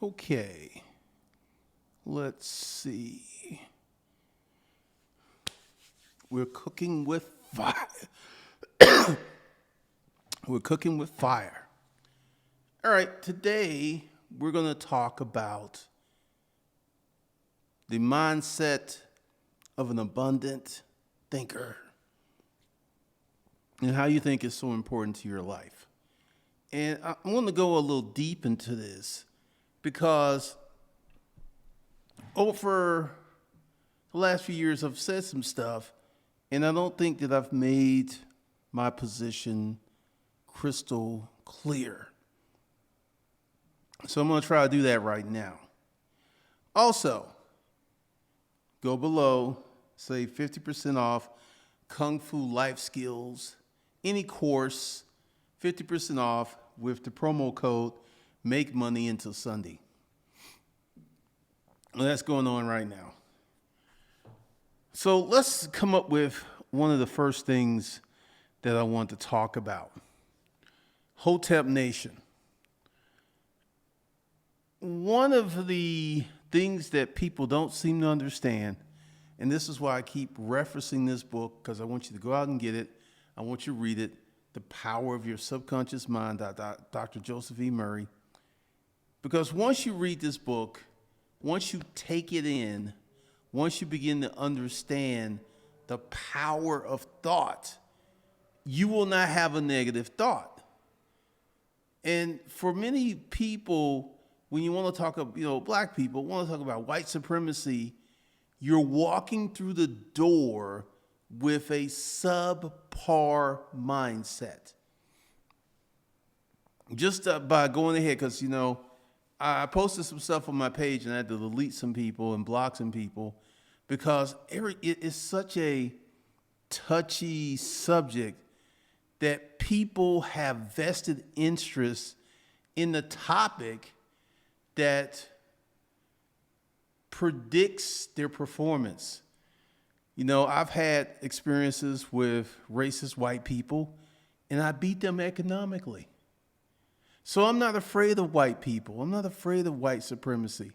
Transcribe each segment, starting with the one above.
Okay, let's see. We're cooking with fire. We're cooking with fire. All right, today we're going to talk about the mindset of an abundant thinker and how you think is so important to your life. And I'm going to go a little deep into this because over the last few years I've said some stuff, and I don't think that I've made my position crystal clear. So I'm going to try to do that right now. Also, go below, say 50% off Kung Fu Life Skills, any course, 50% off with the promo code Make Money Until Sunday. Well, that's going on right now. So let's come up with one of the first things that I want to talk about. Hotep Nation. One of the things that people don't seem to understand, and this is why I keep referencing this book, because I want you to go out and get it. I want you to read it, The Power of Your Subconscious Mind, Dr. Joseph E. Murray. Because once you read this book, once you take it in, once you begin to understand the power of thought, you will not have a negative thought. And for many people, when you want to talk about, black people want to talk about white supremacy, you're walking through the door with a subpar mindset. Just by going ahead, because, I posted some stuff on my page and I had to delete some people and block some people because it is such a touchy subject that people have vested interest in the topic that predicts their performance. I've had experiences with racist white people and I beat them economically. So I'm not afraid of white people. I'm not afraid of white supremacy.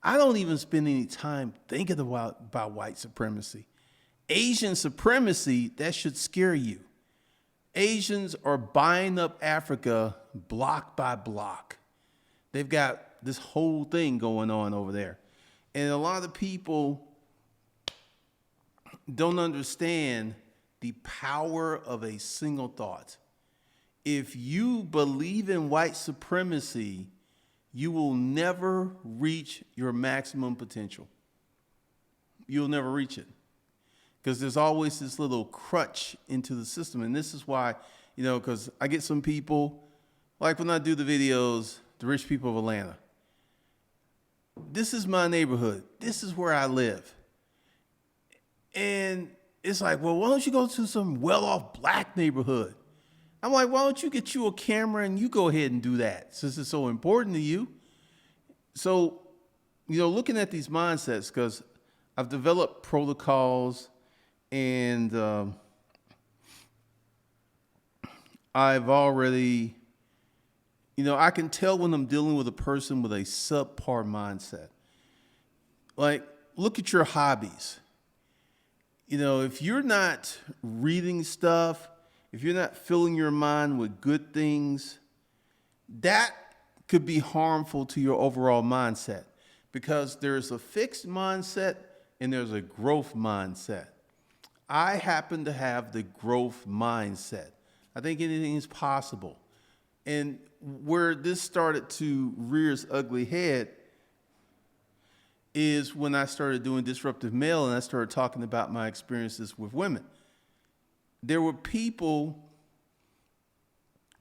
I don't even spend any time thinking about white supremacy. Asian supremacy, that should scare you. Asians are buying up Africa block by block. They've got this whole thing going on over there. And a lot of people don't understand the power of a single thought. If you believe in white supremacy, you will never reach your maximum potential. You'll never reach it. Because there's always this little crutch into the system. And this is why, because I get some people, like when I do the videos, the rich people of Atlanta. This is my neighborhood. This is where I live. And it's like, well, why don't you go to some well-off black neighborhood? I'm like, why don't you get you a camera and you go ahead and do that since it's so important to you? So, looking at these mindsets, because I've developed protocols and I've already, I can tell when I'm dealing with a person with a subpar mindset. Like, look at your hobbies. If you're not reading stuff, if you're not filling your mind with good things, that could be harmful to your overall mindset because there's a fixed mindset and there's a growth mindset. I happen to have the growth mindset. I think anything is possible. And where this started to rear its ugly head is when I started doing Disruptive Male and I started talking about my experiences with women. There were people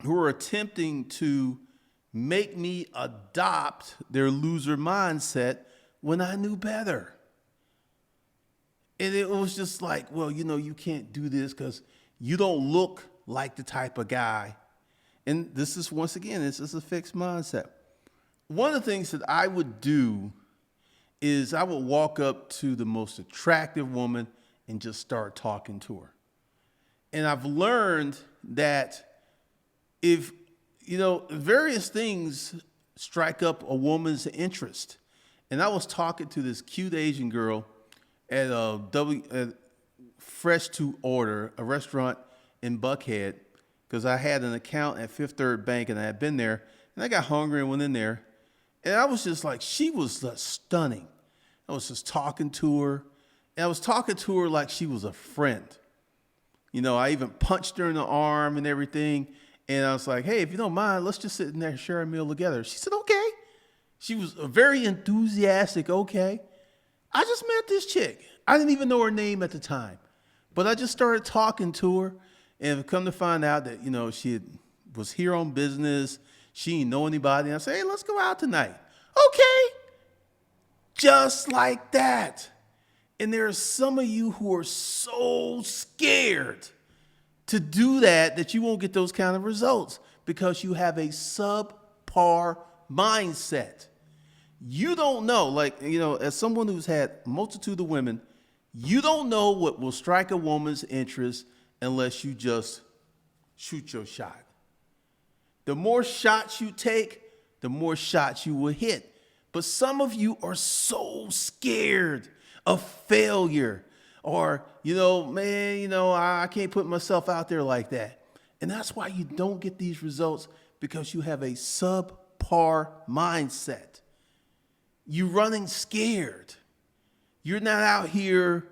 who were attempting to make me adopt their loser mindset when I knew better. And it was just like, well, you can't do this because you don't look like the type of guy. And this is, once again, this is a fixed mindset. One of the things that I would do is I would walk up to the most attractive woman and just start talking to her. And I've learned that if, various things strike up a woman's interest. And I was talking to this cute Asian girl at Fresh to Order, a restaurant in Buckhead, because I had an account at Fifth Third Bank and I had been there, and I got hungry and went in there. And I was just like, she was just stunning. I was just talking to her, and I was talking to her like she was a friend. You know, I even punched her in the arm and everything. And I was like, hey, if you don't mind, let's just sit in there and share a meal together. She said, okay. She was very enthusiastic. Okay. I just met this chick. I didn't even know her name at the time, but I just started talking to her, and come to find out that, you know, was here on business. She didn't know anybody. And I said, hey, let's go out tonight. Okay. Just like that. And there are some of you who are so scared to do that you won't get those kind of results because you have a subpar mindset. You don't know, like, you know, as someone who's had a multitude of women, you don't know what will strike a woman's interest unless you just shoot your shot. The more shots you take, the more shots you will hit. But some of you are so scared of failure, or, you know, man, you know, I can't put myself out there like that. And that's why you don't get these results, because you have a subpar mindset. You're running scared. You're not out here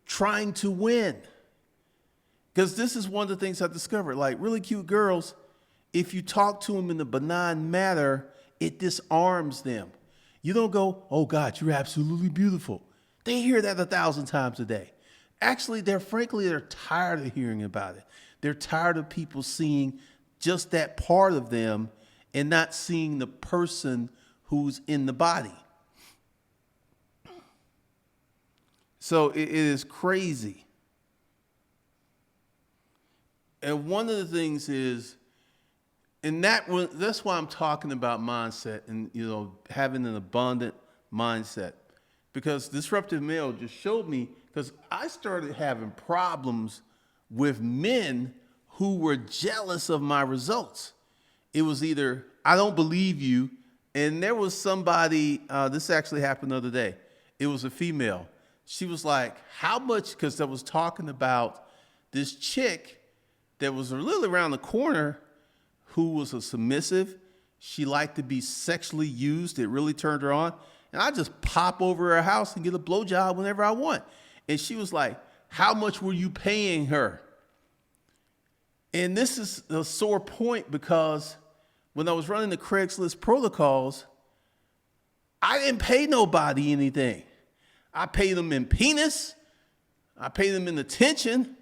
trying to win. Because this is one of the things I discovered. Like, really cute girls, if you talk to them in a benign manner, it disarms them. You don't go, oh God, you're absolutely beautiful. They hear that 1,000 times a day. Actually, they're tired of hearing about it. They're tired of people seeing just that part of them and not seeing the person who's in the body. So it is crazy. And one of the things is, and that's why I'm talking about mindset and, you know, having an abundant mindset. Because Disruptive Male just showed me, because I started having problems with men who were jealous of my results. It was either, I don't believe you, and there was somebody, this actually happened the other day. It was a female. She was like, how much, because I was talking about this chick that was literally around the corner who was a submissive. She liked to be sexually used. It really turned her on. And I just pop over her house and get a blowjob whenever I want. And she was like, how much were you paying her? And this is a sore point, because when I was running the Craigslist protocols, I didn't pay nobody anything. I paid them in penis. I paid them in attention.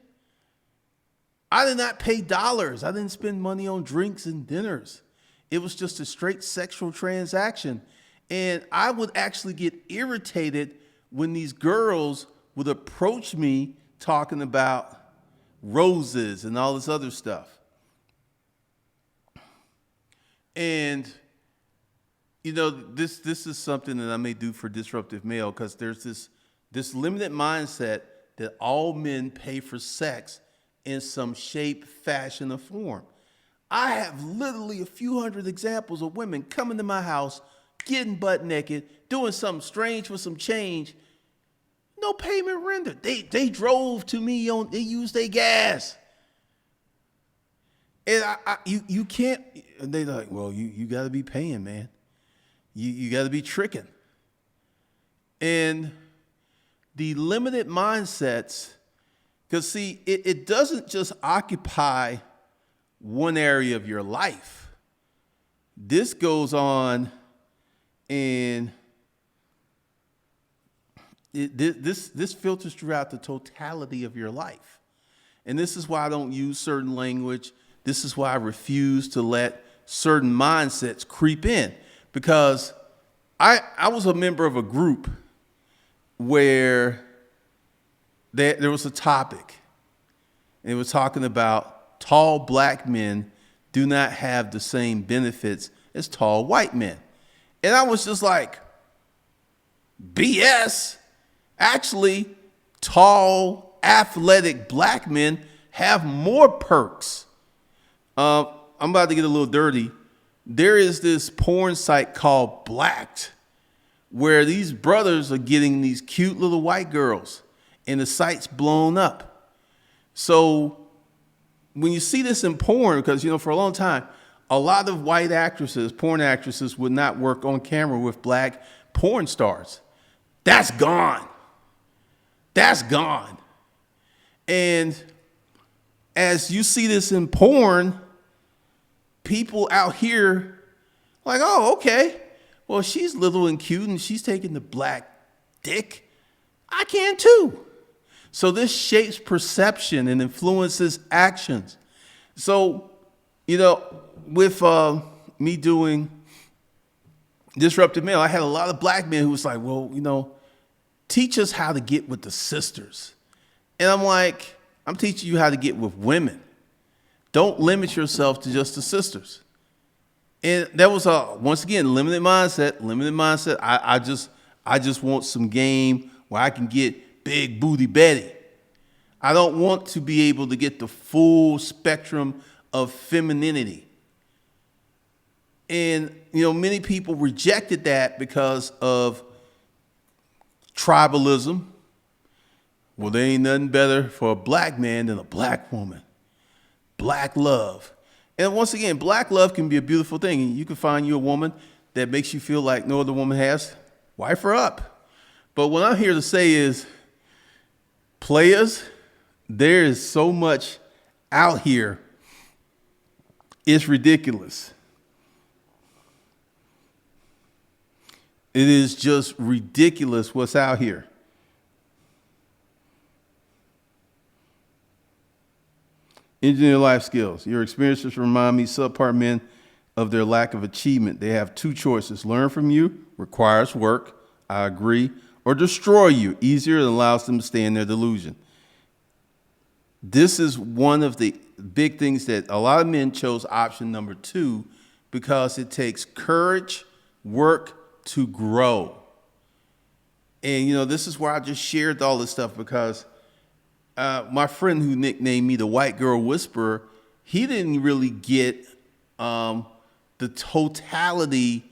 I did not pay dollars. I didn't spend money on drinks and dinners. It was just a straight sexual transaction. And I would actually get irritated when these girls would approach me talking about roses and all this other stuff. And, you know, this is something that I may do for Disruptive Male, because there's this limited mindset that all men pay for sex in some shape, fashion, or form. I have literally a few hundred examples of women coming to my house, getting butt naked, doing something strange for some change. No payment rendered. They drove to me they used their gas. And you can't, they like, well, you got to be paying, man. You got to be tricking. And the limited mindsets, because see, it doesn't just occupy one area of your life. This goes on, and this filters throughout the totality of your life. And this is why I don't use certain language. This is why I refuse to let certain mindsets creep in, because I was a member of a group where there was a topic, and it was talking about tall black men do not have the same benefits as tall white men. And I was just like, BS. Actually, tall, athletic black men have more perks. I'm about to get a little dirty. there is this porn site called Blacked, where these brothers are getting these cute little white girls, and the site's blown up. So when you see this in porn, because, for a long time, a lot of white actresses, porn actresses, would not work on camera with black porn stars. That's gone. That's gone. And as you see this in porn, people out here like, oh, okay. Well, she's little and cute and she's taking the black dick. I can too. So this shapes perception and influences actions. So, with me doing Disruptive Male, I had a lot of black men who was like, well, teach us how to get with the sisters. And I'm like, I'm teaching you how to get with women. Don't limit yourself to just the sisters. And that was once again, limited mindset. I just want some game where I can get big booty Betty. I don't want to be able to get the full spectrum of femininity. And, many people rejected that because of tribalism. Well, there ain't nothing better for a black man than a black woman. Black love. And once again, black love can be a beautiful thing. And you can find you a woman that makes you feel like no other woman has. Wife her up. But what I'm here to say is, players, there is so much out here. It's ridiculous. It is just ridiculous what's out here. Engineer life skills. Your experiences remind me subpar men of their lack of achievement. They have two choices. Learn from you, requires work, I agree, or destroy you, easier and allows them to stay in their delusion. This is one of the big things that a lot of men chose option number 2 because it takes courage, work to grow. And, this is where I just shared all this stuff because my friend who nicknamed me the White Girl Whisperer, he didn't really get the totality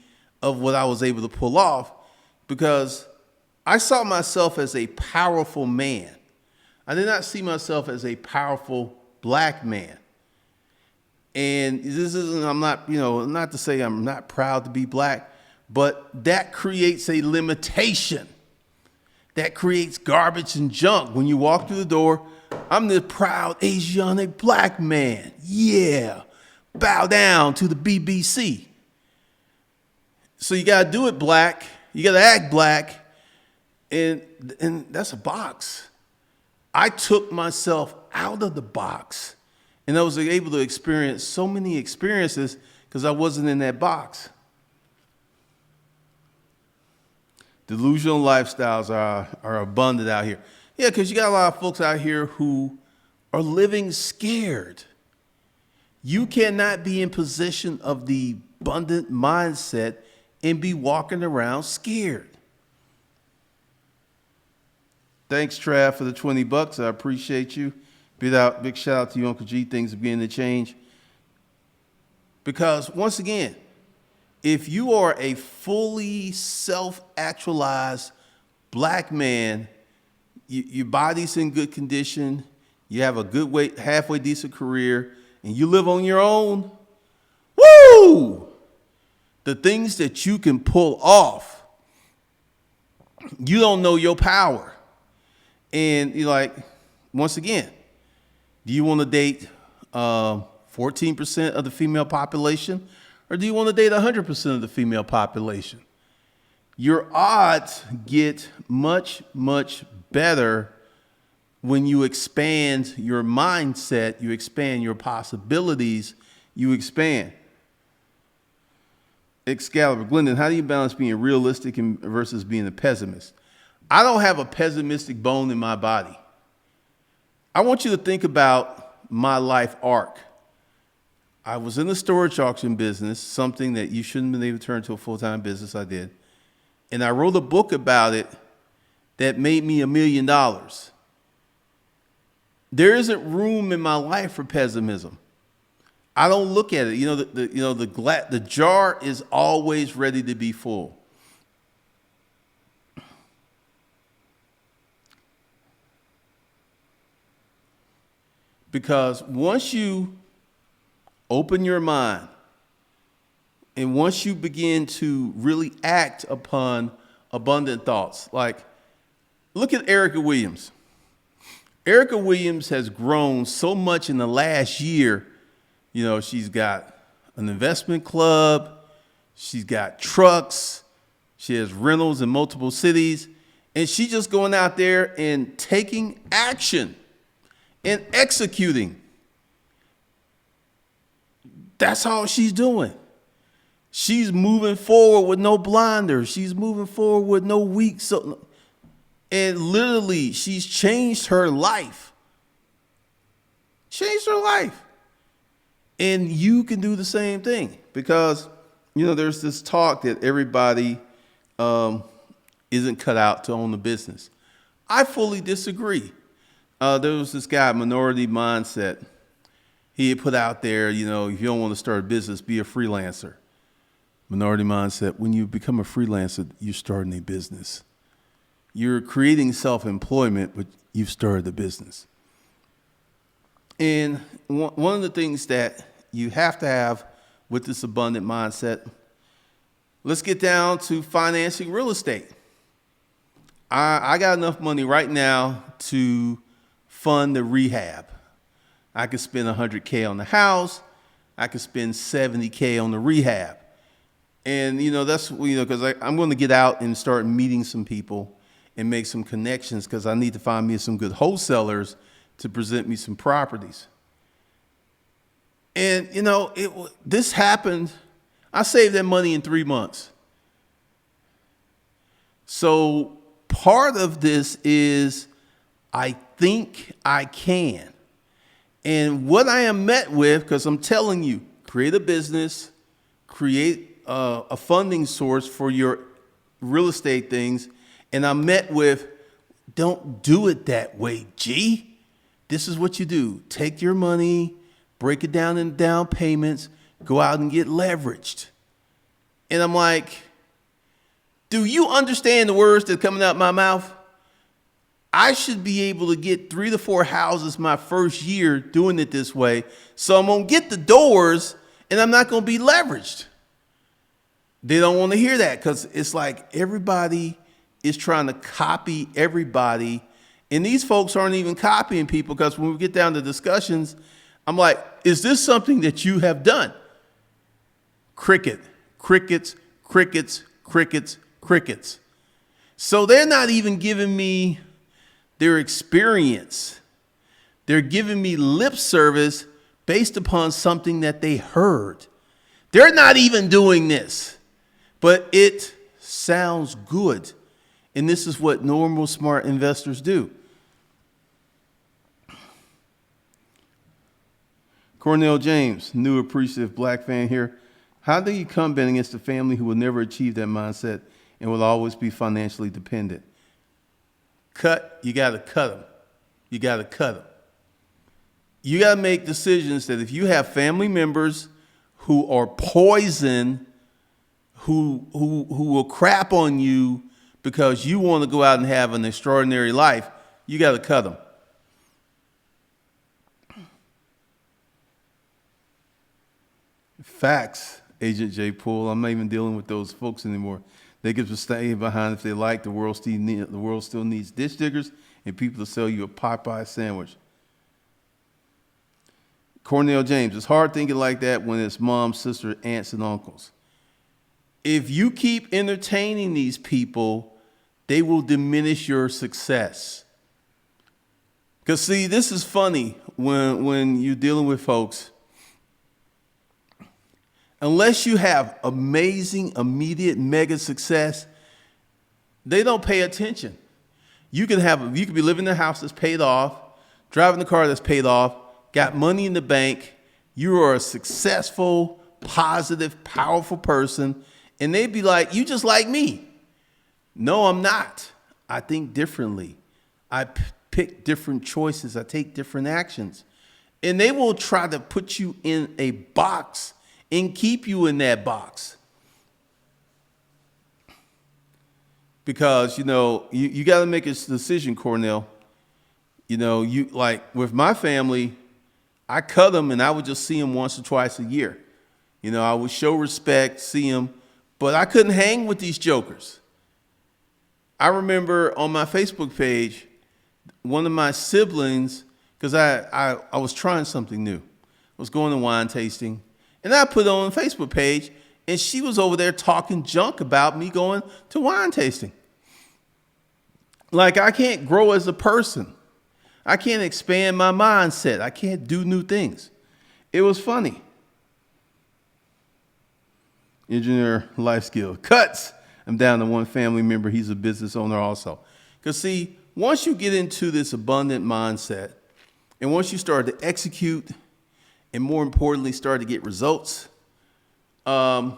of what I was able to pull off because I saw myself as a powerful man. I did not see myself as a powerful black man. And this isn't, I'm not, not to say I'm not proud to be black, but that creates a limitation. That creates garbage and junk. When you walk through the door, I'm the proud Asiatic black man. Yeah. Bow down to the BBC. So you got to do it black. You got to act black. And that's a box. I took myself out of the box. And I was able to experience so many experiences because I wasn't in that box. Delusional lifestyles are abundant out here. Yeah, because you got a lot of folks out here who are living scared. You cannot be in possession of the abundant mindset and be walking around scared. Thanks, Trav, for the $20. I appreciate you. Big shout out to you, Uncle G. Things are beginning to change. Because once again, if you are a fully self-actualized black man, your body's in good condition, you have a good halfway decent career, and you live on your own, woo! The things that you can pull off, you don't know your power. And you're like, once again, do you want to date 14% of the female population? Or do you want to date 100% of the female population? Your odds get much, much better when you expand your mindset, you expand your possibilities, you expand. Excalibur, Glendon, how do you balance being realistic versus being a pessimist? I don't have a pessimistic bone in my body. I want you to think about my life arc. I was in the storage auction business, something that you shouldn't have been able to turn into a full-time business. I did. And I wrote a book about it that made me $1 million. There isn't room in my life for pessimism. I don't look at it. You know, the jar is always ready to be full. Because once you open your mind and once you begin to really act upon abundant thoughts, like look at Erica Williams. Erica Williams has grown so much in the last year. You know, she's got an investment club. She's got trucks. She has rentals in multiple cities. And she's just going out there and taking action and executing. That's all she's doing. She's moving forward with no blinders. She's moving forward with no weak. And literally, she's changed her life. Changed her life. And you can do the same thing because, you know, there's this talk that everybody isn't cut out to own a business. I fully disagree. There was this guy, Minority Mindset. He had put out there, you know, if you don't want to start a business, be a freelancer. Minority Mindset, when you become a freelancer, you're starting a business. You're creating self-employment, but you've started a business. And one of the things that you have to have with this abundant mindset, let's get down to financing real estate. I got enough money right now to fund the rehab. I could spend $100K on the house. I could spend $70K on the rehab. And, you know, that's, you know, because I'm going to get out and start meeting some people and make some connections because I need to find me some good wholesalers to present me some properties. And, you know, this happened. I saved that money in 3 months. So part of this is I think I can. And what I am met with, because I'm telling you, create a business, create a funding source for your real estate things. And I'm met with, don't do it that way, G. This is what you do. Take your money, break it down in down payments, go out and get leveraged. And I'm like, do you understand the words that are coming out my mouth? I should be able to get 3 to 4 houses my first year doing it this way. So I'm going to get the doors and I'm not going to be leveraged. They don't want to hear that because it's like everybody is trying to copy everybody. And these folks aren't even copying people because when we get down to discussions, I'm like, is this something that you have done? Cricket, crickets, crickets, crickets, crickets. So they're not even giving me their experience. They're giving me lip service based upon something that they heard. They're not even doing this, but it sounds good. And this is what normal smart investors do. Cornell James, new appreciative black fan here. How do you combat against a family who will never achieve that mindset and will always be financially dependent? You got to cut them. You got to cut them. You got to make decisions that if you have family members who are poison, who will crap on you because you want to go out and have an extraordinary life, you got to cut them. Facts, Agent J. Poole. I'm not even dealing with those folks anymore. They get to stay behind if they like. The world still needs ditch diggers and people to sell you a Popeye sandwich. Cornell James, it's hard thinking like that when it's mom, sister, aunts, and uncles. If you keep entertaining these people, they will diminish your success. Because see, this is funny when you're dealing with folks. Unless you have amazing, immediate, mega success, they don't pay attention. You could be living in a house that's paid off, driving the car that's paid off, got money in the bank. You are a successful, positive, powerful person. And they'd be like, you just like me. No, I'm not. I think differently. I pick different choices. I take different actions. And they will try to put you in a box and keep you in that box. Because, you got to make a decision, Cornell. You like with my family, I cut them and I would just see them once or twice a year. I would show respect, see them, but I couldn't hang with these jokers. I remember on my Facebook page, one of my siblings, because I was trying something new. I was going to wine tasting, and I put it on a Facebook page, and she was over there talking junk about me going to wine tasting. Like, I can't grow as a person. I can't expand my mindset. I can't do new things. It was funny. Engineer life skill. Cuts. I'm down to one family member. He's a business owner also. Because see, once you get into this abundant mindset, and once you start to execute, and more importantly, start to get results, there are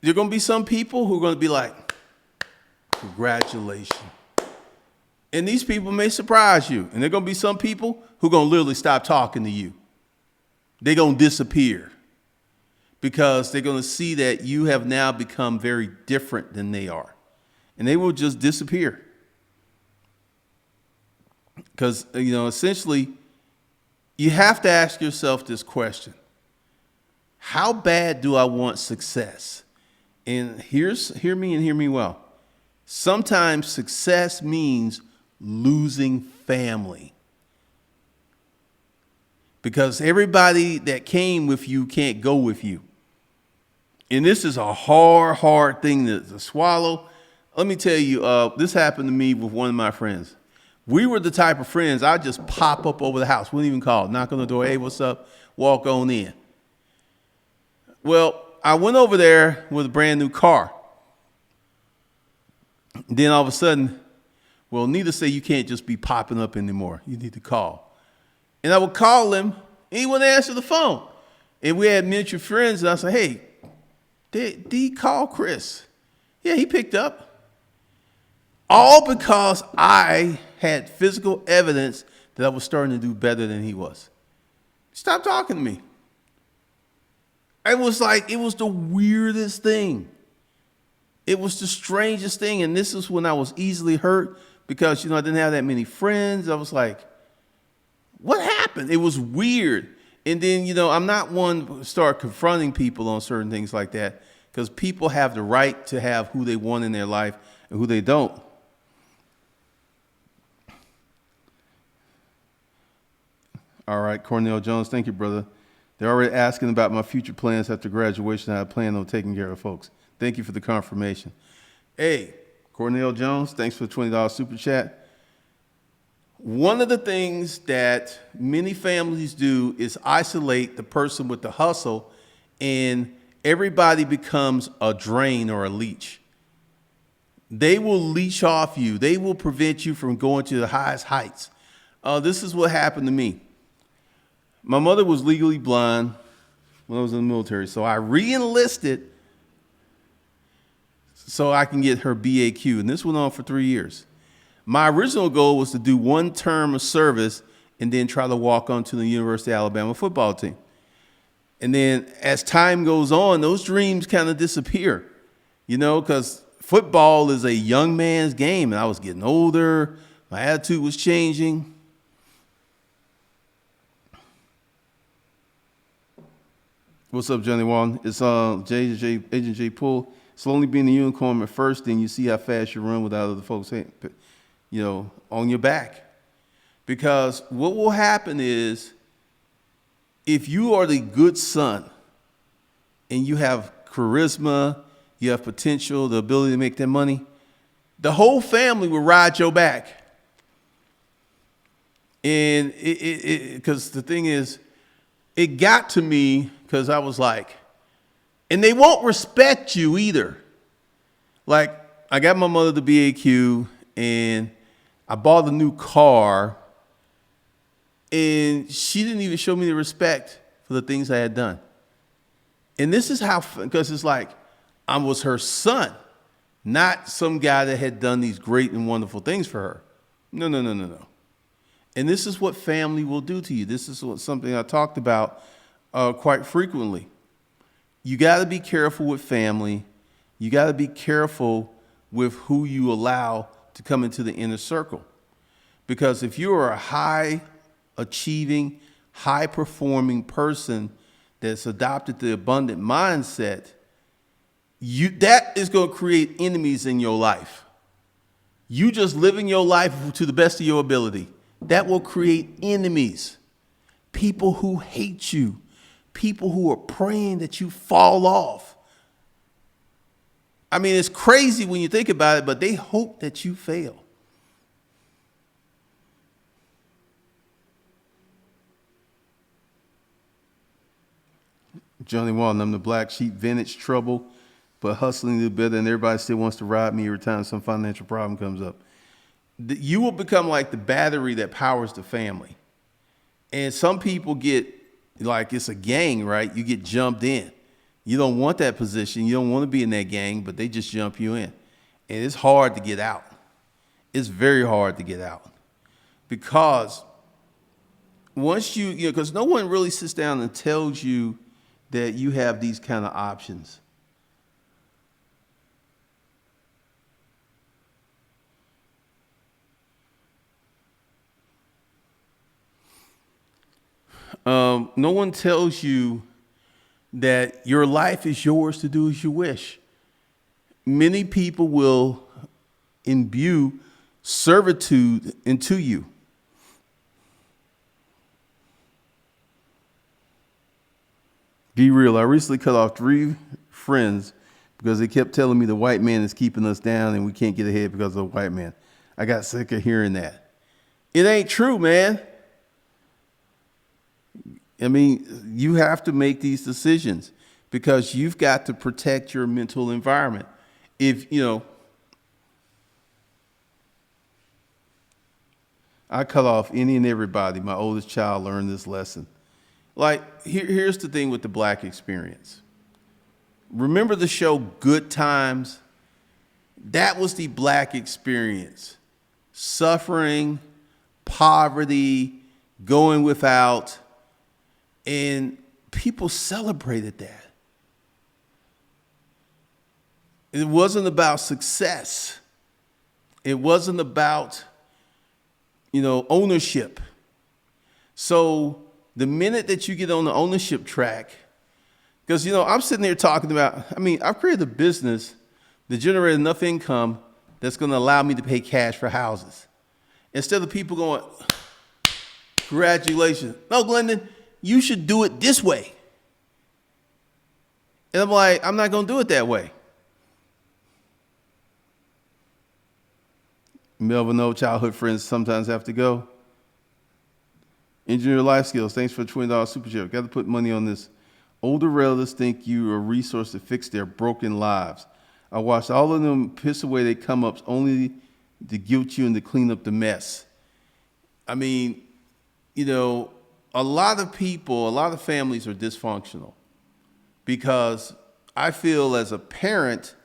going to be some people who are going to be like, congratulations. And these people may surprise you. And there are going to be some people who are going to literally stop talking to you. They're going to disappear. Because they're going to see that you have now become very different than they are. And they will just disappear. Because, essentially, you have to ask yourself this question. How bad do I want success? And hear me well. Sometimes success means losing family. Because everybody that came with you can't go with you. And this is a hard thing to swallow. Let me tell you, this happened to me with one of my friends. We were the type of friends, I'd just pop up over the house, wouldn't even call, knock on the door, hey, what's up, walk on in. Well, I went over there with a brand new car. Then all of a sudden, well, needless to say, you can't just be popping up anymore. You need to call. And I would call him, and he wouldn't answer the phone. And we had mutual friends, and I said, hey, did he call Chris? Yeah, he picked up. All because I had physical evidence that I was starting to do better than he was. Stop talking to me. It was the weirdest thing. It was the strangest thing. And this is when I was easily hurt because, I didn't have that many friends. I was like, what happened? It was weird. And then, I'm not one to start confronting people on certain things like that because people have the right to have who they want in their life and who they don't. All right, Cornell Jones, thank you, brother. They're already asking about my future plans after graduation. I plan on taking care of folks. Thank you for the confirmation. Hey, Cornell Jones, thanks for the $20 super chat. One of the things that many families do is isolate the person with the hustle, and everybody becomes a drain or a leech. They will leech off you. They will prevent you from going to the highest heights. This is what happened to me. My mother was legally blind when I was in the military, so I re-enlisted so I can get her BAQ, and this went on for 3 years. My original goal was to do one term of service and then try to walk onto the University of Alabama football team. And then as time goes on, those dreams kind of disappear, because football is a young man's game, and I was getting older. My attitude was changing. What's up, Johnny Walton? It's Agent J Poole. It's only being a unicorn at first, then you see how fast you run without other folks, on your back. Because what will happen is, if you are the good son and you have charisma, you have potential, the ability to make that money, the whole family will ride your back. And because the thing is, it got to me because I was like, and they won't respect you either. Like, I got my mother the BAQ and I bought a new car, and she didn't even show me the respect for the things I had done. And this is how, because it's like I was her son, not some guy that had done these great and wonderful things for her. No. And this is what family will do to you. This is something I talked about quite frequently. You got to be careful with family. You got to be careful with who you allow to come into the inner circle. Because if you are a high achieving, high performing person that's adopted the abundant mindset, that is going to create enemies in your life. You just living your life to the best of your ability, that will create enemies. People who hate you, people who are praying that you fall off. I mean, it's crazy when you think about it, but they hope that you fail. Johnny Walton, I'm the black sheep, vintage trouble, but hustling to do better, and everybody still wants to ride me every time some financial problem comes up. You will become like the battery that powers the family. And some people get like it's a gang, right? You get jumped in. You don't want that position. You don't want to be in that gang, but they just jump you in. And it's hard to get out. It's very hard to get out. Because once because no one really sits down and tells you that you have these kind of options. No one tells you that your life is yours to do as you wish. Many people will imbue servitude into you. Be real. I recently cut off 3 friends because they kept telling me the white man is keeping us down and we can't get ahead because of the white man. I got sick of hearing that. It ain't true, man. I mean, you have to make these decisions because you've got to protect your mental environment. If, I cut off any and everybody. My oldest child learned this lesson. Like, here's the thing with the black experience. Remember the show Good Times? That was the black experience. Suffering, poverty, going without. And people celebrated that. It wasn't about success. It wasn't about, ownership. So the minute that you get on the ownership track, because, I'm sitting there talking about, I've created a business that generated enough income that's going to allow me to pay cash for houses. Instead of people going, congratulations. No, Glendon, you should do it this way. And I'm like, I'm not going to do it that way. Melvin, no childhood friends sometimes have to go. Engineer life skills. Thanks for the $20 super chat. Got to put money on this. Older relatives think you're a resource to fix their broken lives. I watched all of them piss away their come-ups only to guilt you and to clean up the mess. A lot of people, a lot of families are dysfunctional because I feel as a parent,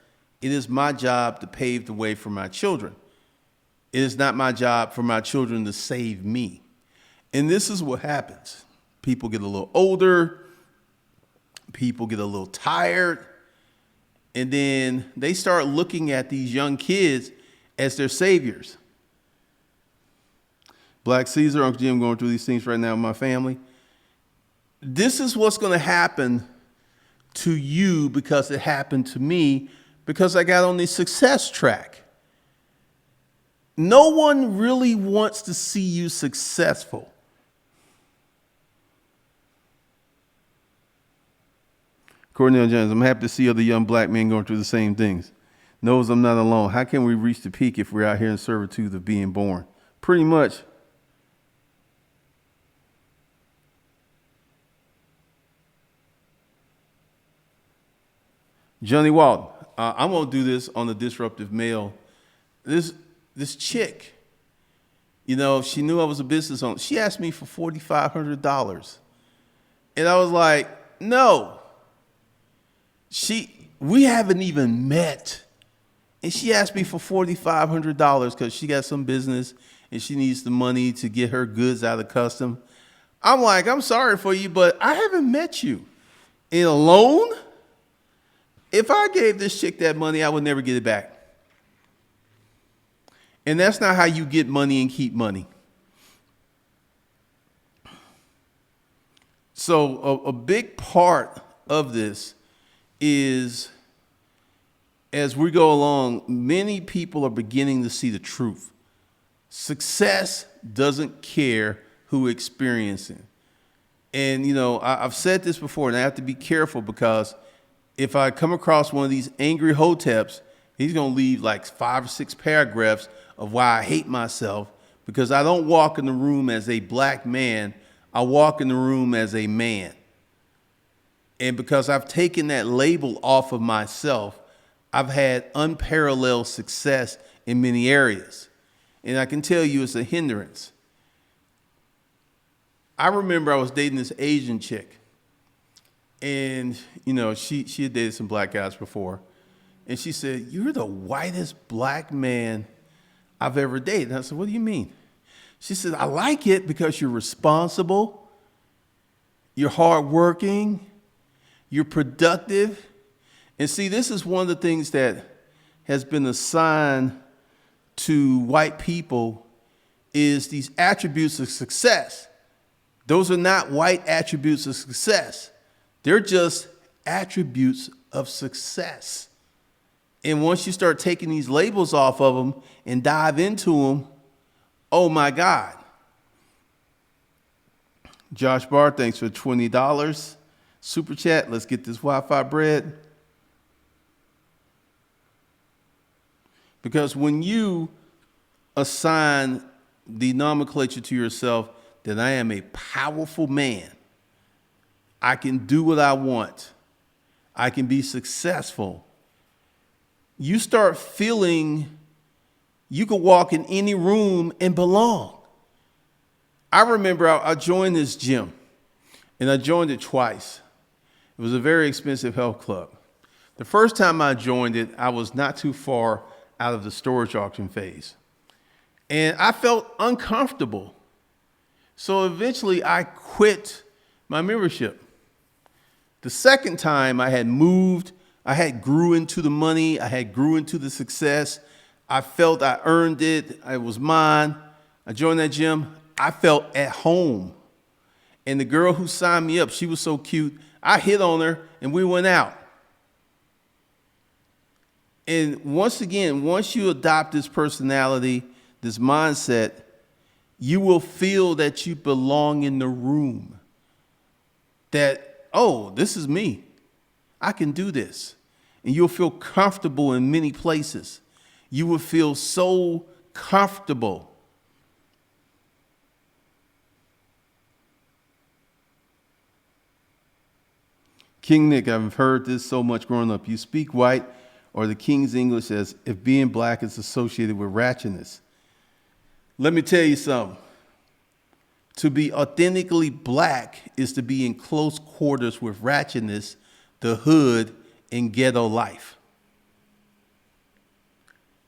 it is my job to pave the way for my children. It is not my job for my children to save me. And this is what happens. People get a little older, people get a little tired, and then they start looking at these young kids as their saviors. Black Caesar, Uncle Jim, going through these things right now with my family. This is what's going to happen to you because it happened to me because I got on the success track. No one really wants to see you successful. Cornell Jones, I'm happy to see other young black men going through the same things. Knows I'm not alone. How can we reach the peak if we're out here in servitude of being born? Pretty much. Johnny Walton, I'm going to do this on the Disruptive Male. This chick, she knew I was a business owner. She asked me for $4,500. And I was like, no. We haven't even met. And she asked me for $4,500 because she got some business and she needs the money to get her goods out of custom. I'm like, I'm sorry for you, but I haven't met you. In a loan, if I gave this chick that money, I would never get it back. And that's not how you get money and keep money. So a big part of this is, as we go along, many people are beginning to see the truth. Success doesn't care who experiencing it. And, you know, I've said this before, and I have to be careful, because if I come across one of these angry hoteps, he's going to leave like 5 or 6 paragraphs of why I hate myself, because I don't walk in the room as a black man. I walk in the room as a man. And because I've taken that label off of myself, I've had unparalleled success in many areas. And I can tell you it's a hindrance. I remember I was dating this Asian chick. And, you know, she had dated some black guys before. And she said, "You're the whitest black man I've ever dated." And I said, "What do you mean?" She said, "I like it because you're responsible, you're hardworking, you're productive." And see, this is one of the things that has been assigned to white people, is these attributes of success. Those are not white attributes of success. They're just attributes of success. And once you start taking these labels off of them and dive into them, oh my God. Josh Barr, thanks for $20. Super chat. Let's get this Wi-Fi bread. Because when you assign the nomenclature to yourself that I am a powerful man, I can do what I want, I can be successful, you start feeling you can walk in any room and belong. I remember I joined this gym, and I joined it twice. It was a very expensive health club. The first time I joined it, I was not too far out of the storage auction phase, and I felt uncomfortable. So eventually I quit my membership. The second time I had moved, I had grew into the money, I had grew into the success. I felt I earned it. It was mine. I joined that gym. I felt at home. And the girl who signed me up, she was so cute. I hit on her and we went out. And once again, once you adopt this personality, this mindset, you will feel that you belong in the room. That, oh, this is me. I can do this. And you'll feel comfortable in many places. You will feel so comfortable. King Nick, I've heard this so much growing up. You speak white, or the King's English, as if being black is associated with ratchetness. Let me tell you something. To be authentically black is to be in close quarters with ratchetness, the hood, and ghetto life.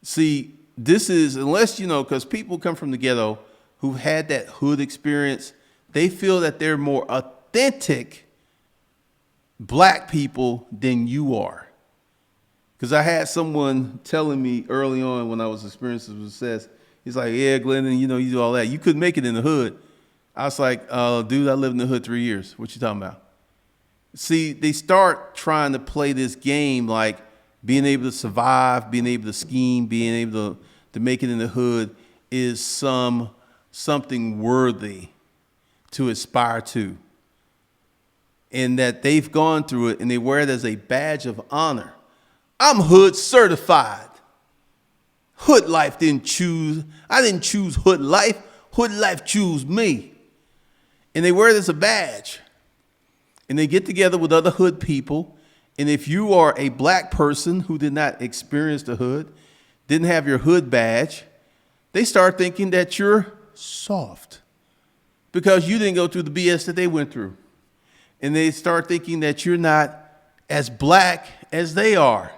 See, this is, unless, you know, because people come from the ghetto who've had that hood experience, they feel that they're more authentic black people than you are. Because I had someone telling me early on when I was experiencing success, he's like, "Yeah, Glennon, you know, you do all that. You couldn't make it in the hood." I was like, "Dude, I lived in the hood 3 years. What you talking about?" See, they start trying to play this game like being able to survive, being able to scheme, being able to make it in the hood is something worthy to aspire to. And that they've gone through it and they wear it as a badge of honor. I'm hood certified. Hood life didn't choose. I didn't choose hood life. Hood life chose me. And they wear it as a badge. And they get together with other hood people. And if you are a black person who did not experience the hood, didn't have your hood badge, they start thinking that you're soft because you didn't go through the BS that they went through. And they start thinking that you're not as black as they are.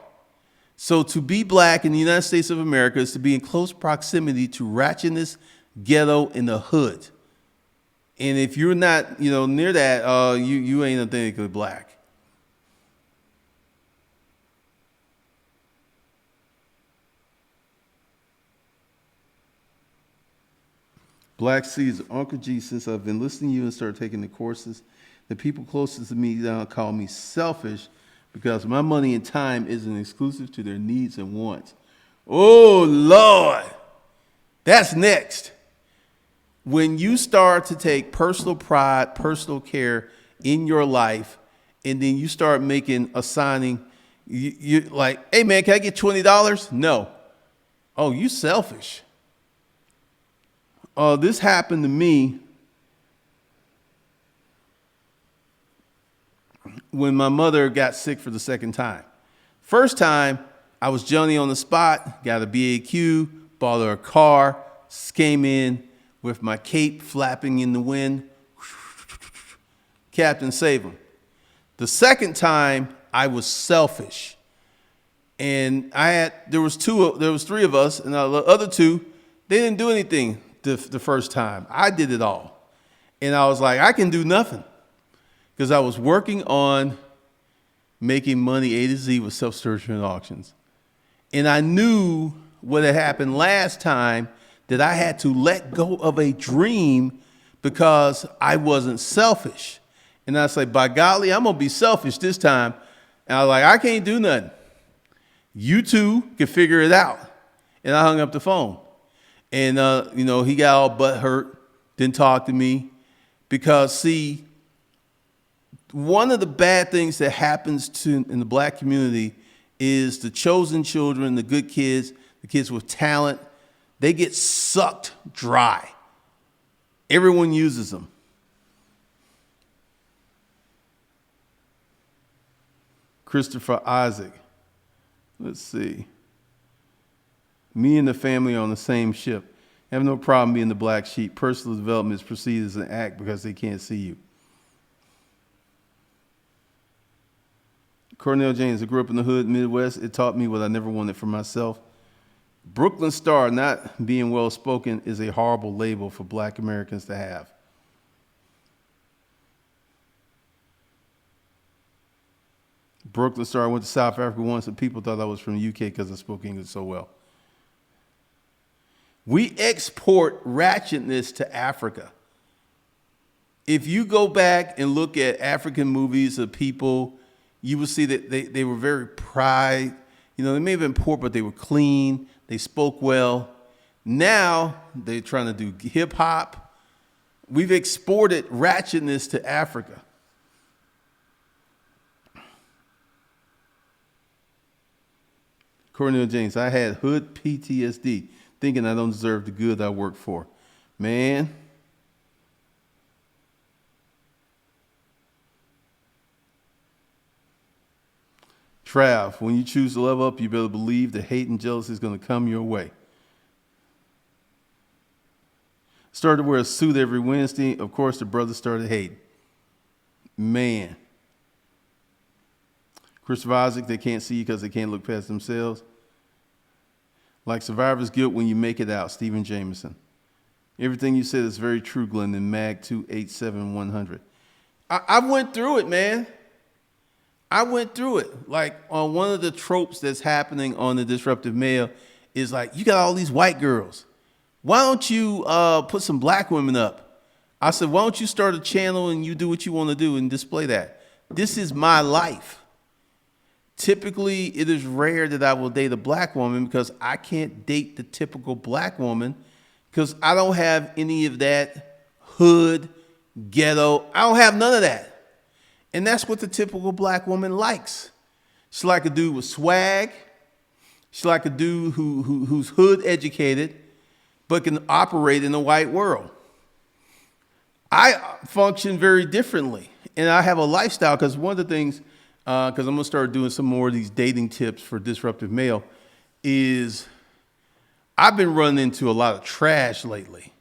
So to be black in the United States of America is to be in close proximity to ratchetness, ghetto, in the hood. And if you're not, near that, you ain't authentically black. Black Seeds, Uncle G, since I've been listening to you and started taking the courses, the people closest to me now call me selfish because my money and time isn't exclusive to their needs and wants. Oh, Lord. That's next. When you start to take personal pride, personal care in your life, and then you start assigning, you like, hey, man, can I get $20? No. Oh, you selfish. This happened to me when my mother got sick for the second time. First time, I was Johnny on the spot, got a BAQ, bought her a car, came in with my cape flapping in the wind. Captain, save him. The second time, I was selfish. And there was three of us, and the other two, they didn't do anything the first time. I did it all. And I was like, I can do nothing. Because I was working on making money A to Z with self-storage and auctions. And I knew what had happened last time, that I had to let go of a dream because I wasn't selfish. And I said, by golly, I'm going to be selfish this time. And I was like, I can't do nothing. You two can figure it out. And I hung up the phone. And, he got all butt hurt, didn't talk to me. Because, see, one of the bad things that happens in the black community is the chosen children, the good kids, the kids with talent, they get sucked dry. Everyone uses them. Christopher Isaac. Let's see. Me and the family are on the same ship. I have no problem being the black sheep. Personal development is perceived as an act because they can't see you. Cornell James, I grew up in the hood, Midwest. It taught me what I never wanted for myself. Brooklyn Star, not being well-spoken, is a horrible label for black Americans to have. Brooklyn Star, I went to South Africa once and people thought I was from the UK because I spoke English so well. We export ratchetness to Africa. If you go back and look at African movies of people, you will see that they were very pride. They may have been poor, but they were clean. They spoke well. Now they're trying to do hip hop. We've exported ratchetness to Africa. Cornell James, I had hood PTSD, thinking I don't deserve the good I work for. Man. Trav, when you choose to level up, you better believe that hate and jealousy is going to come your way. Started to wear a suit every Wednesday. Of course, the brothers started hating. Man. Christopher Isaac, they can't see you because they can't look past themselves. Like survivor's guilt when you make it out, Stephen Jameson. Everything you said is very true, Glenn, in MAG 287100. I went through it, man. I went through it. Like, on one of the tropes that's happening on the Disruptive Male is like, you got all these white girls. Why don't you put some black women up? I said, why don't you start a channel and you do what you want to do and display that? This is my life. Typically, it is rare that I will date a black woman because I can't date the typical black woman because I don't have any of that hood, ghetto. I don't have none of that. And that's what the typical black woman likes. She's like a dude with swag. She's like a dude who's hood educated, but can operate in the white world. I function very differently, and I have a lifestyle because one of the things, because I'm going to start doing some more of these dating tips for Disruptive Male, is I've been running into a lot of trash lately.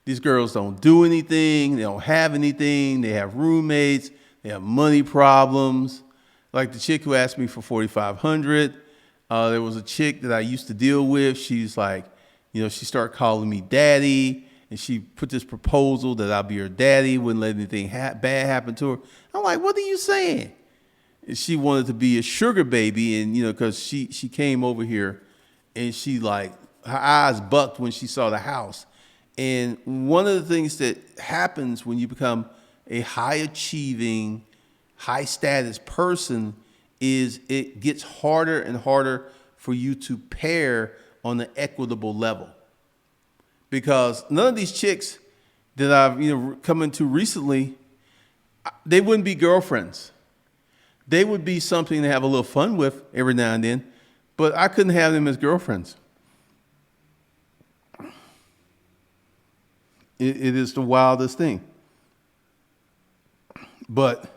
These girls don't do anything. They don't have anything. They have roommates. They have money problems. Like the chick who asked me for $4,500. There was a chick that I used to deal with. She's like, She started calling me daddy, and she put this proposal that I'll be her daddy, wouldn't let anything bad happen to her. I'm like, what are you saying? And she wanted to be a sugar baby, and because she came over here, and she like her eyes bucked when she saw the house. And one of the things that happens when you become a high achieving, high status person is it gets harder and harder for you to pair on an equitable level. Because none of these chicks that I've come into recently, they wouldn't be girlfriends. They would be something to have a little fun with every now and then, but I couldn't have them as girlfriends. It is the wildest thing. But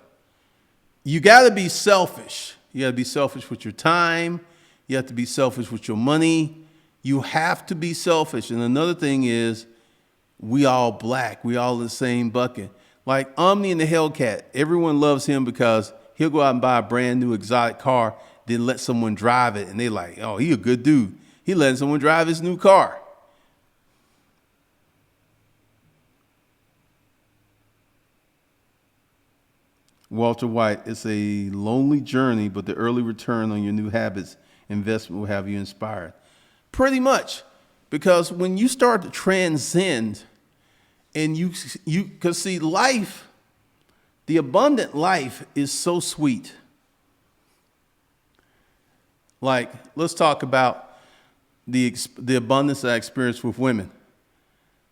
you got to be selfish. You got to be selfish with your time. You have to be selfish with your money. You have to be selfish. And another thing is, we all black. We all in the same bucket. Like Omni and the Hellcat, everyone loves him because he'll go out and buy a brand new exotic car, then let someone drive it. And they like, oh, he a good dude. He letting someone drive his new car. Walter White, it's a lonely journey, but the early return on your new habits investment will have you inspired. Pretty much, because when you start to transcend and you because see, life, the abundant life is so sweet. Like, let's talk about the abundance I experienced with women.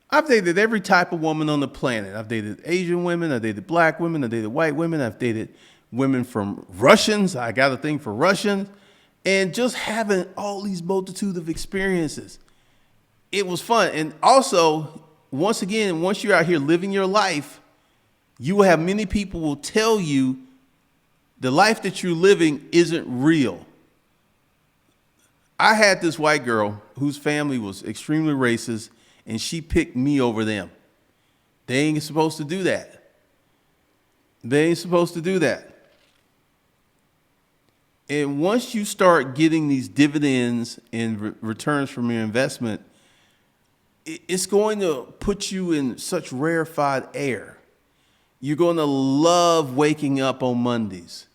I've dated every type of woman on the planet. I've dated Asian women. I've dated black women. I've dated white women. I've dated women from Russians. I got a thing for Russians. And just having all these multitude of experiences, it was fun. And also, once again, once you're out here living your life, you will have many people will tell you the life that you're living isn't real. I had this white girl whose family was extremely racist, and she picked me over them. They ain't supposed to do that. They ain't supposed to do that. And once you start getting these dividends and returns from your investment, it's going to put you in such rarefied air. You're going to love waking up on Mondays.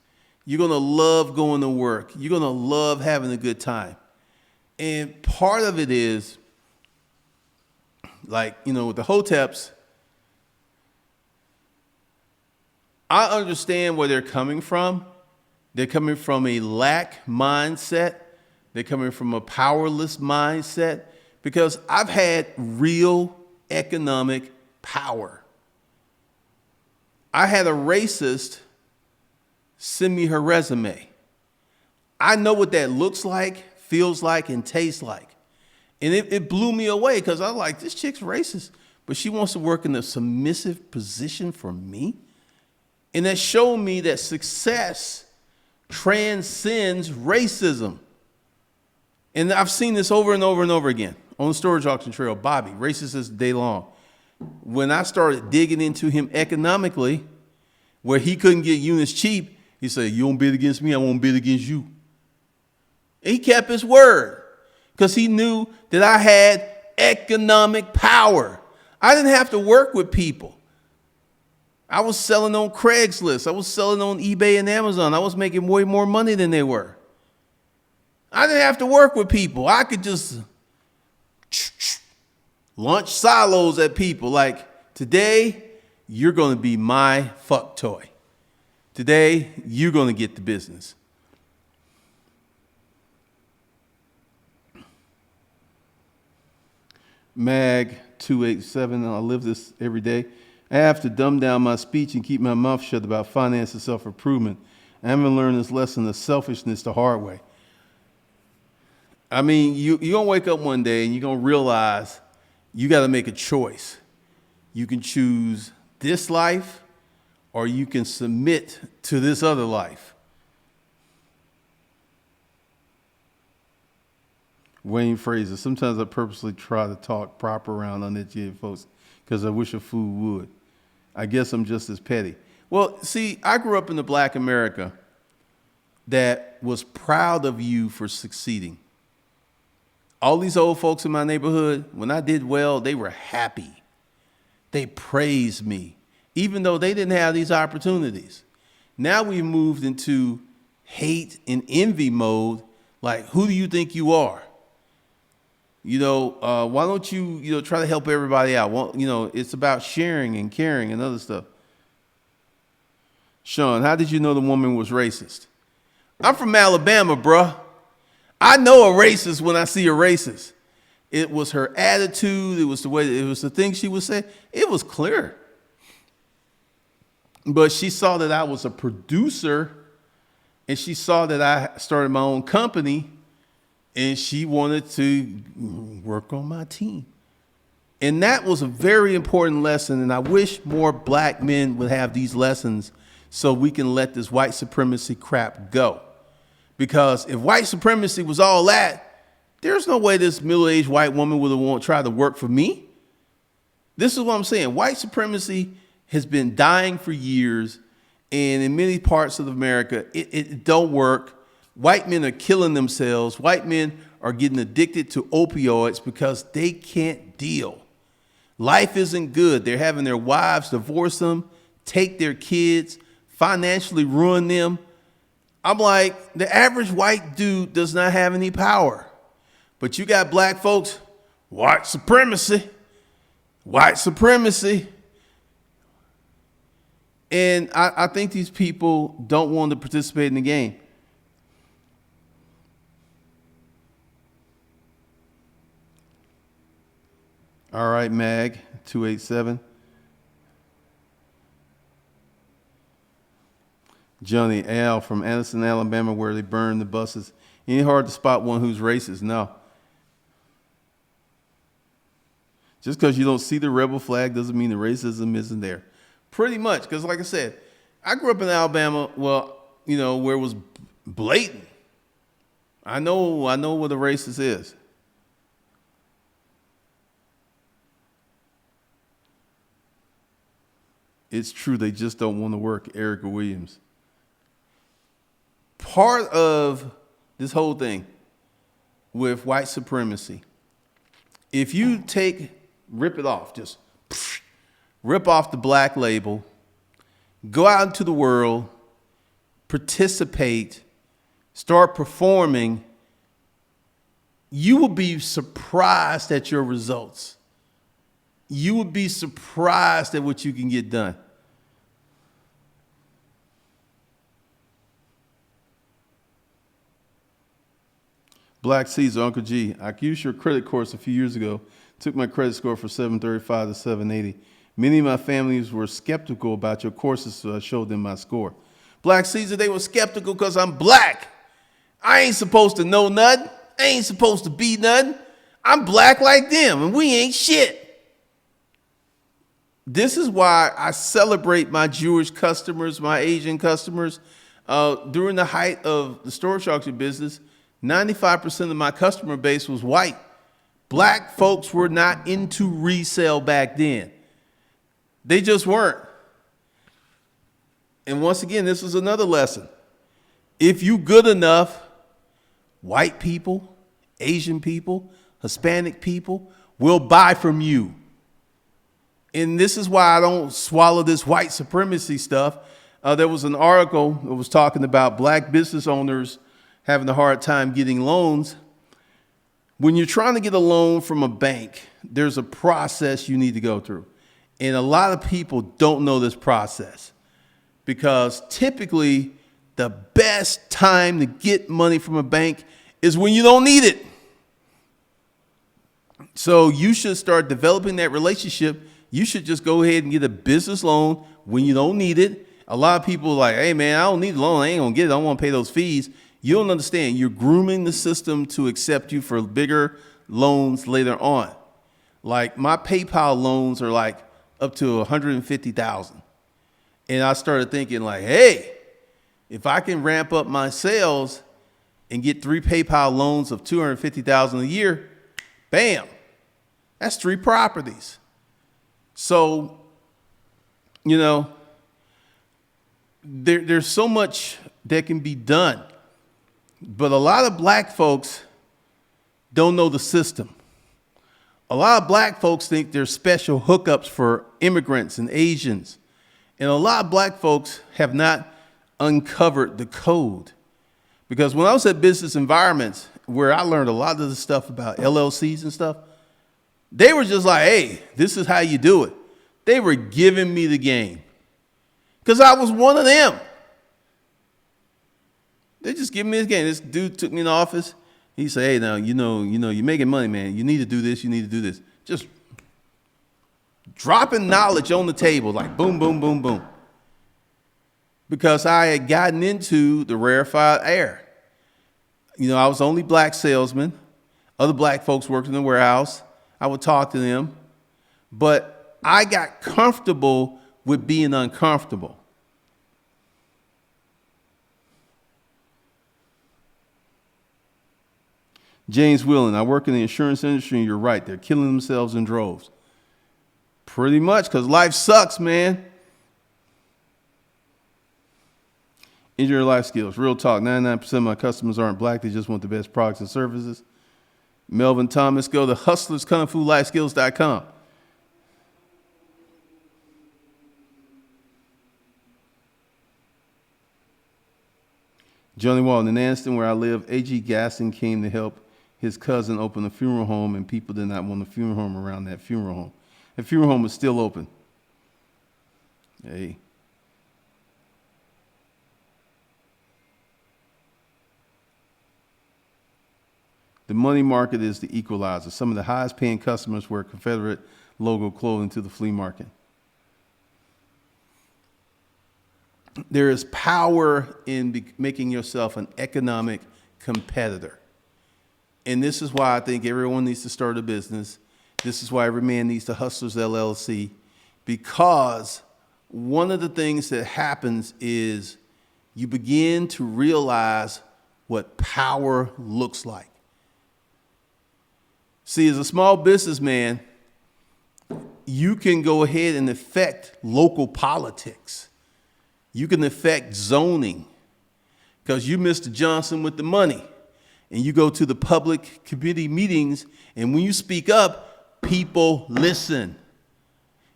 You're going to love going to work. You're going to love having a good time. And part of it is, like, with the Hoteps, I understand where they're coming from. They're coming from a lack mindset. They're coming from a powerless mindset, because I've had real economic power. I had a racist send me her resume. I know what that looks like, feels like, and tastes like. And it blew me away, because I was like, this chick's racist, but she wants to work in a submissive position for me. And that showed me that success transcends racism. And I've seen this over and over and over again on the storage auction trail. Bobby, racist as the day long. When I started digging into him economically, where he couldn't get units cheap, he said, you don't bid against me, I won't bid against you. And he kept his word, because he knew that I had economic power. I didn't have to work with people. I was selling on Craigslist. I was selling on eBay and Amazon. I was making way more money than they were. I didn't have to work with people. I could just launch silos at people. Like, today, you're going to be my fuck toy. Today, you're going to get the business. Mag 287, I live this every day. I have to dumb down my speech and keep my mouth shut about finance and self-improvement. I haven't learned this lesson of selfishness the hard way. I mean, you're going to wake up one day and you're going to realize you got to make a choice. You can choose this life, or you can submit to this other life. Wayne Fraser, sometimes I purposely try to talk proper around uneducated folks because I wish a fool would. I guess I'm just as petty. Well, see, I grew up in the black America that was proud of you for succeeding. All these old folks in my neighborhood, when I did well, they were happy. They praised me, even though they didn't have these opportunities. Now we moved into hate and envy mode. Like, who do you think you are? Why don't you, try to help everybody out? Well, it's about sharing and caring and other stuff. Sean, how did you know the woman was racist? I'm from Alabama, bruh. I know a racist when I see a racist. It was her attitude. It was the things she would say. It was clear. But she saw that I was a producer, and she saw that I started my own company, and she wanted to work on my team. And that was a very important lesson, and I wish more black men would have these lessons so we can let this white supremacy crap go. Because if white supremacy was all that, there's no way this middle-aged white woman would have tried to work for me. This is what I'm saying. White supremacy has been dying for years, and in many parts of America, it don't work. White men are killing themselves. White men are getting addicted to opioids because they can't deal. Life isn't good. They're having their wives divorce them, take their kids, financially ruin them. I'm like, the average white dude does not have any power. But you got black folks, white supremacy. And I think these people don't want to participate in the game. All right, Mag, 287. Johnny Al from Addison, Alabama, where they burn the buses. Ain't hard to spot one who's racist. No. Just because you don't see the rebel flag doesn't mean the racism isn't there. Pretty much, because like I said, I grew up in Alabama, where it was blatant. I know what a racist is. It's true, they just don't want to work. Erica Williams. Part of this whole thing with white supremacy, if you rip it off, just rip off the black label, go out into the world, participate, start performing, you will be surprised at your results. You would be surprised at what you can get done. Black Caesar, Uncle G. I used your credit course a few years ago. Took my credit score from 735 to 780. Many of my families were skeptical about your courses, so I showed them my score. Black Caesar, they were skeptical because I'm black. I ain't supposed to know nothing. I ain't supposed to be nothing. I'm black like them, and we ain't shit. This is why I celebrate my Jewish customers, my Asian customers. During the height of the storage auction business, 95% of my customer base was white. Black folks were not into resale back then. They just weren't. And once again, this is another lesson. If you good enough, white people, Asian people, Hispanic people will buy from you. And this is why I don't swallow this white supremacy stuff. There was an article that was talking about black business owners having a hard time getting loans. When you're trying to get a loan from a bank, there's a process you need to go through. And a lot of people don't know this process because typically the best time to get money from a bank is when you don't need it. So you should start developing that relationship. You should just go ahead and get a business loan when you don't need it. A lot of people are like, hey, man, I don't need a loan. I ain't going to get it. I don't want to pay those fees. You don't understand. You're grooming the system to accept you for bigger loans later on. Like my PayPal loans are like up to $150,000. And I started thinking like, hey, if I can ramp up my sales and get 3 PayPal loans of $250,000 a year, bam, that's 3 properties. So, there's so much that can be done. But a lot of black folks don't know the system. A lot of black folks think there's special hookups for immigrants and Asians. And a lot of black folks have not uncovered the code. Because when I was at business environments where I learned a lot of the stuff about LLCs and stuff, they were just like, hey, this is how you do it. They were giving me the game because I was one of them. They just giving me the game. This dude took me in the office. He said, hey, now, you're making money, man. You need to do this. You need to do this. Just dropping knowledge on the table like boom, boom, boom, boom. Because I had gotten into the rarefied air. I was the only black salesman. Other black folks worked in the warehouse. I would talk to them. But I got comfortable with being uncomfortable. James Whelan, I work in the insurance industry, and you're right. They're killing themselves in droves. Pretty much, because life sucks, man. Engineer life skills. Real talk. 99% of my customers aren't black. They just want the best products and services. Melvin Thomas, go to hustlerskungfulifeskills.com. Johnny Walton, in Anston, where I live, A.G. Gaston came to help his cousin open a funeral home, and people did not want a funeral home around that funeral home. The funeral home is still open. Hey. The money market is the equalizer. Some of the highest paying customers wear Confederate logo clothing to the flea market. There is power in making yourself an economic competitor. And this is why I think everyone needs to start a business. This is why every man needs to Hustlers LLC, because one of the things that happens is you begin to realize what power looks like. See, as a small businessman, you can go ahead and affect local politics. You can affect zoning because you Mr. Johnson with the money. And you go to the public committee meetings, and when you speak up, people listen.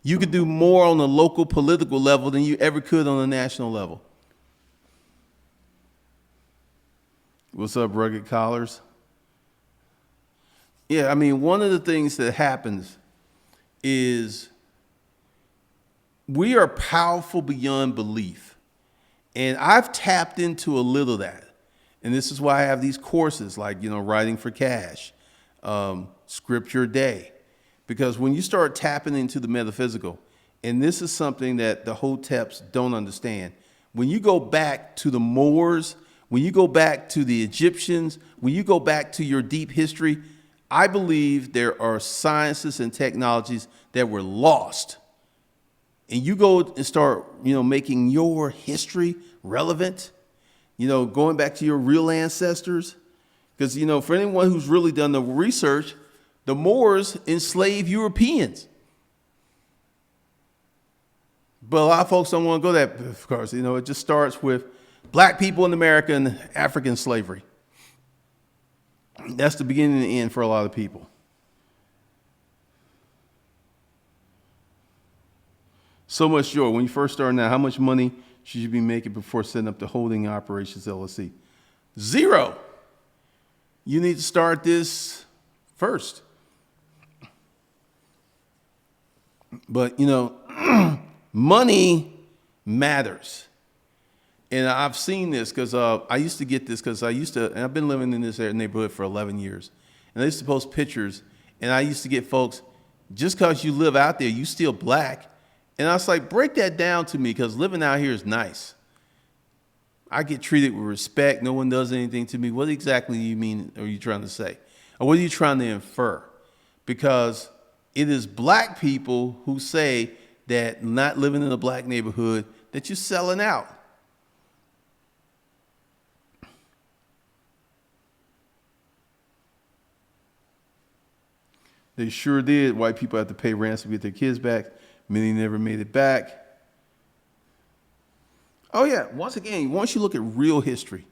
You could do more on the local political level than you ever could on the national level. What's up, Rugged Collars? Yeah, I mean, one of the things that happens is we are powerful beyond belief. And I've tapped into a little of that. And this is why I have these courses like, Writing for Cash, Scripture Day. Because when you start tapping into the metaphysical, and this is something that the Hoteps don't understand. When you go back to the Moors, when you go back to the Egyptians, when you go back to your deep history, I believe there are sciences and technologies that were lost. And you go and start, making your history relevant, going back to your real ancestors. Because, for anyone who's really done the research, the Moors enslaved Europeans. But a lot of folks don't want to go that, of course. It just starts with black people in America and African slavery. That's the beginning and the end for a lot of people. So much joy. When you first start now, how much money should you be making before setting up the holding operations LLC? 0. You need to start this first. But, money matters. And I've seen this because I used to get this because and I've been living in this neighborhood for 11 years. And I used to post pictures, and I used to get folks, just because you live out there, you still black. And I was like, break that down to me, because living out here is nice. I get treated with respect. No one does anything to me. What exactly do you mean are you trying to say? Or what are you trying to infer? Because it is black people who say that not living in a black neighborhood, that you're selling out. They sure did. White people have to pay ransom to get their kids back. Many never made it back. Oh, yeah. Once again, once you look at real history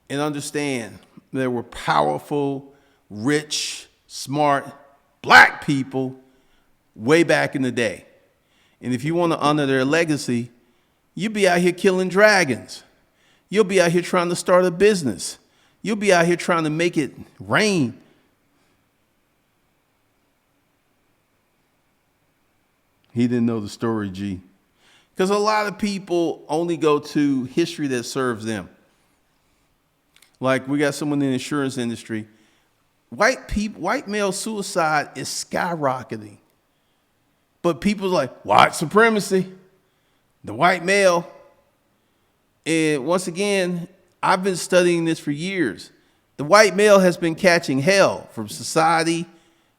and understand there were powerful, rich, smart, black people way back in the day. And if you want to honor their legacy, you'll be out here killing dragons. You'll be out here trying to start a business. You'll be out here trying to make it rain. He didn't know the story, G. Because a lot of people only go to history that serves them. Like we got someone in the insurance industry. White male suicide is skyrocketing. But people's like, white supremacy, the white male. And once again, I've been studying this for years. The white male has been catching hell from society,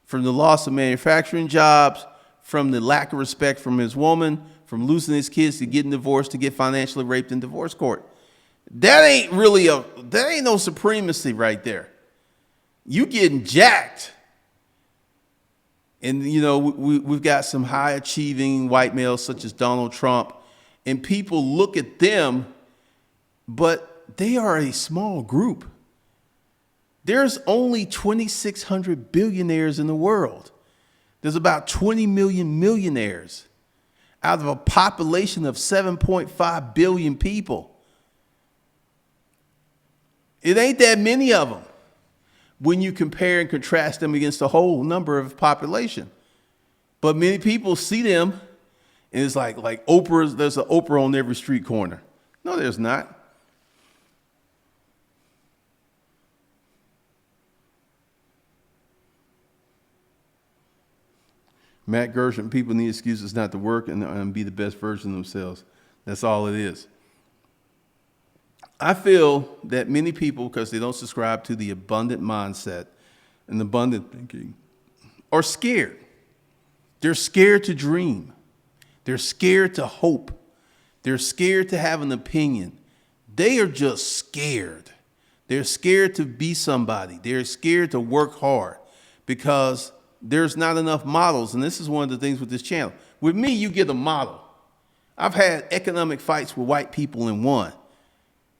from the loss of manufacturing jobs, from the lack of respect from his woman, from losing his kids to getting divorced, to get financially raped in divorce court. That ain't no supremacy right there. You getting jacked. And, you know, we've got some high achieving white males such as Donald Trump, and people look at them, but they are a small group. There's only 2,600 billionaires in the world. There's about 20 million millionaires out of a population of 7.5 billion people. It ain't that many of them when you compare and contrast them against the whole number of population. But many people see them, and it's like Oprah's, there's an Oprah on every street corner. No, there's not. Matt Gershon, people need excuses not to work and be the best version of themselves. That's all it is. I feel that many people, because they don't subscribe to the abundant mindset and abundant thinking, are scared. They're scared to dream. They're scared to hope. They're scared to have an opinion. They are just scared. They're scared to be somebody. They're scared to work hard because there's not enough models. And this is one of the things with this channel. With me, you get a model. I've had economic fights with white people and won.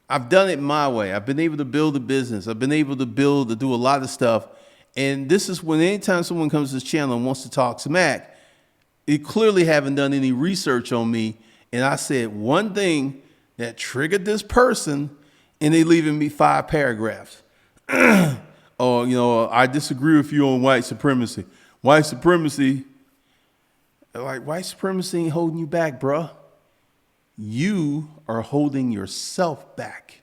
I've done it my way. I've been able to build a business. I've been able to do a lot of stuff. And this is when anytime someone comes to this channel and wants to talk smack, they clearly haven't done any research on me. And I said one thing that triggered this person, and they leaving me 5 paragraphs. Oh, you know, I disagree with you on white supremacy. White supremacy ain't holding you back, bruh. You are holding yourself back.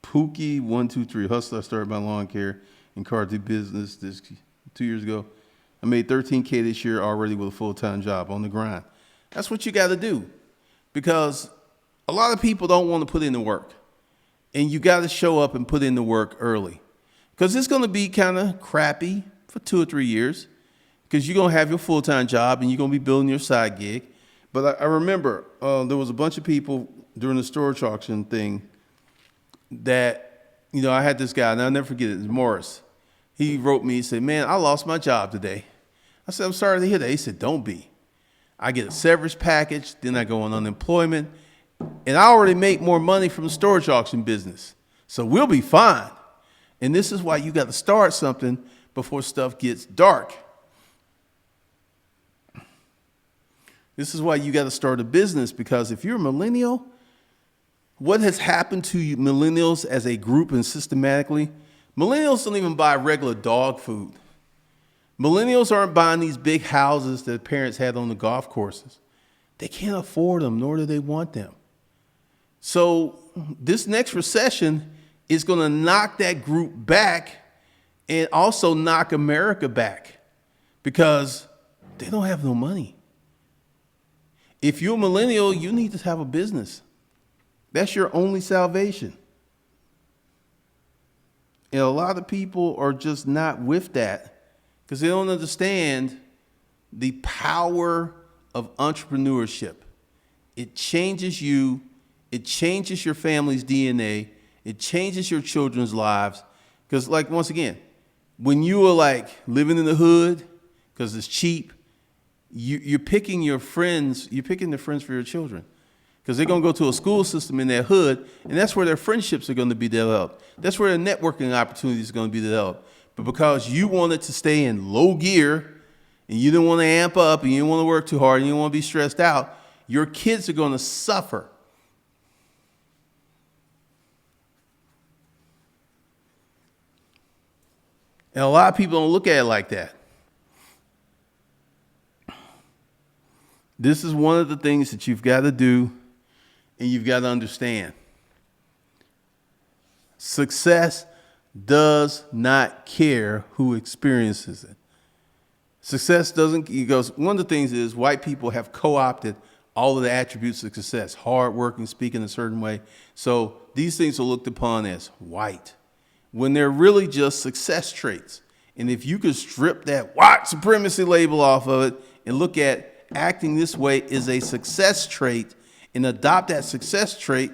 Pookie 123 hustler. I started my lawn care and car business 2 years ago. I made $13K this year already with a full-time job on the grind. That's what you got to do, because a lot of people don't want to put in the work, and you got to show up and put in the work early, because it's going to be kind of crappy for 2 or 3 years, because you're going to have your full-time job and you're going to be building your side gig. But I remember there was a bunch of people during the storage auction thing that, you know, I had this guy, and I'll never forget it, Morris. He wrote me, he said, man, I lost my job today. I said, I'm sorry to hear that. He said, don't be. I get a severance package, then I go on unemployment, and I already make more money from the storage auction business. So we'll be fine. And this is why you got to start something before stuff gets dark. This is why you got to start a business, because if you're a millennial, what has happened to you millennials as a group and systematically, millennials don't even buy regular dog food. Millennials aren't buying these big houses that parents had on the golf courses. They can't afford them, nor do they want them. So this next recession is going to knock that group back and also knock America back, because they don't have no money. If you're a millennial, you need to have a business. That's your only salvation. And a lot of people are just not with that, because they don't understand the power of entrepreneurship. It changes you. It changes your family's DNA. It changes your children's lives. Because, like, once again, when you are like living in the hood because it's cheap, you're picking your friends. You're picking the friends for your children, because they're going to go to a school system in their hood, and that's where their friendships are going to be developed. That's where their networking opportunities are going to be developed. But because you wanted to stay in low gear, and you didn't want to amp up, and you didn't want to work too hard, and you didn't want to be stressed out, your kids are going to suffer. And a lot of people don't look at it like that. This is one of the things that you've got to do and you've got to understand. Success does not care who experiences it. Success doesn't, he goes, one of the things is white people have co-opted all of the attributes of success, hard working, speaking a certain way. So these things are looked upon as white, when they're really just success traits. And if you could strip that white supremacy label off of it and look at acting this way is a success trait and adopt that success trait,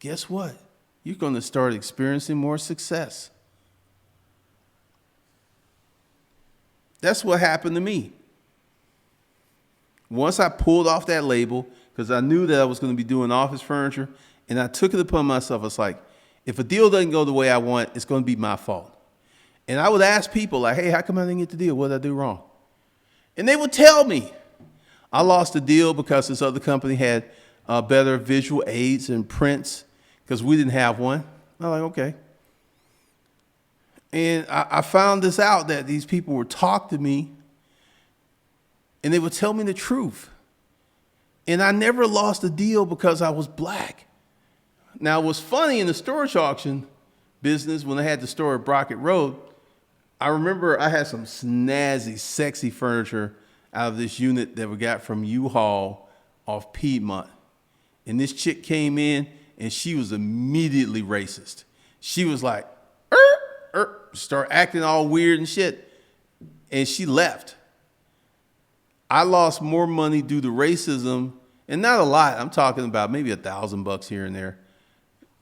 guess what? You're going to start experiencing more success. That's what happened to me. Once I pulled off that label, because I knew that I was going to be doing office furniture, and I took it upon myself, it's like, if a deal doesn't go the way I want, it's going to be my fault. And I would ask people like, hey, how come I didn't get the deal? What did I do wrong? And they would tell me. I lost the deal because this other company had better visual aids and prints because we didn't have one. I'm like, okay. And I found this out, that these people would talk to me and they would tell me the truth. And I never lost a deal because I was black. Now, what's funny in the storage auction business, when I had the store at Brockett Road, I remember I had some snazzy, sexy furniture out of this unit that we got from U-Haul off Piedmont. And this chick came in and she was immediately racist. She was like, start acting all weird and shit. And she left. I lost more money due to racism, and not a lot. I'm talking about maybe $1,000 here and there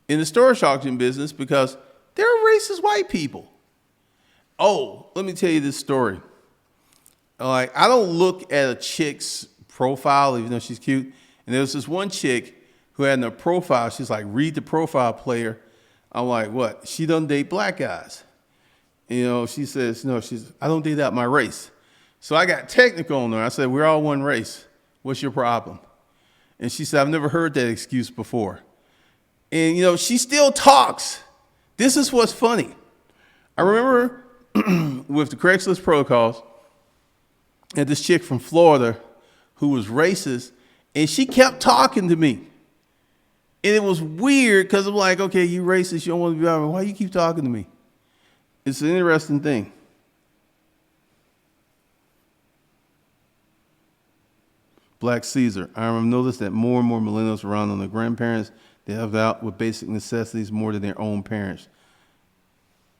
in the storage auction business because there are racist white people. Oh, let me tell you this story. Like, I don't look at a chick's profile, even though she's cute. And there was this one chick who had in her profile, she's like, read the profile player. I'm like, what? She doesn't date black guys. You know, she says, no, I don't date out my race. So I got technical on her. I said, we're all one race. What's your problem? And she said, I've never heard that excuse before. And, you know, she still talks. This is what's funny. I remember with the Craigslist protocols, had this chick from Florida who was racist, and she kept talking to me. And it was weird because I'm like, okay, you racist, you don't want to be around me. Why you keep talking to me? It's an interesting thing. Black Caesar. I noticed that more and more millennials around on their grandparents, they have out with basic necessities more than their own parents.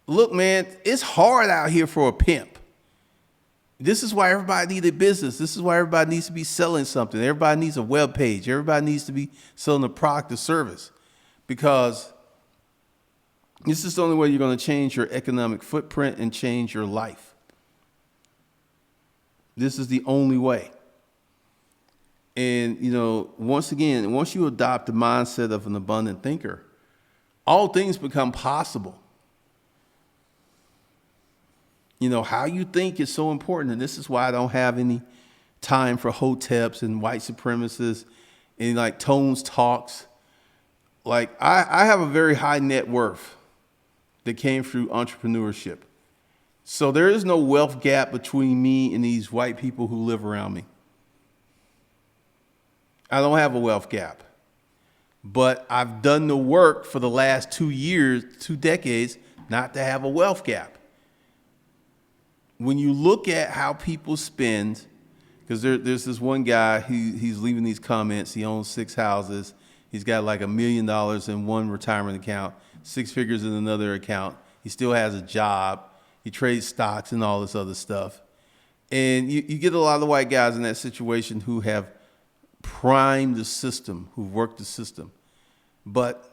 Look, man, it's hard out here for a pimp. This is why everybody needs a business. This is why everybody needs to be selling something. Everybody needs a web page. Everybody needs to be selling a product or service, because this is the only way you're going to change your economic footprint and change your life. This is the only way. And, you know, once again, once you adopt the mindset of an abundant thinker, all things become possible. You know, how you think is so important. And this is why I don't have any time for hoteps and white supremacists and like Tones talks. Like, I have a very high net worth that came through entrepreneurship. So there is no wealth gap between me and these white people who live around me. I don't have a wealth gap, but I've done the work for the last 2 years, 2 decades, not to have a wealth gap. When you look at how people spend, because there's this one guy, he's leaving these comments. He owns 6 houses. He's got like $1 million in one retirement account, 6 figures in another account. He still has a job. He trades stocks and all this other stuff. And you get a lot of white guys in that situation who have primed the system, who've worked the system. But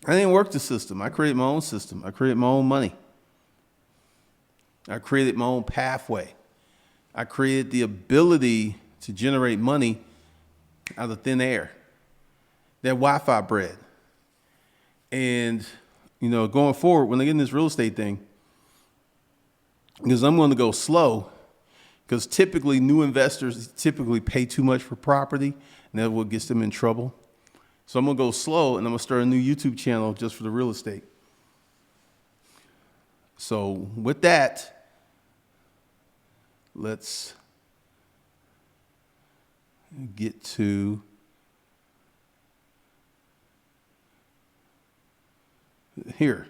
I didn't work the system. I created my own system. I created my own money. I created my own pathway. I created the ability to generate money out of thin air, that Wi-Fi bread. And, going forward, when I get in this real estate thing, because I'm going to go slow, because typically new investors typically pay too much for property, and that's what gets them in trouble. So I'm going to go slow, and I'm going to start a new YouTube channel just for the real estate. So with that, let's get to here.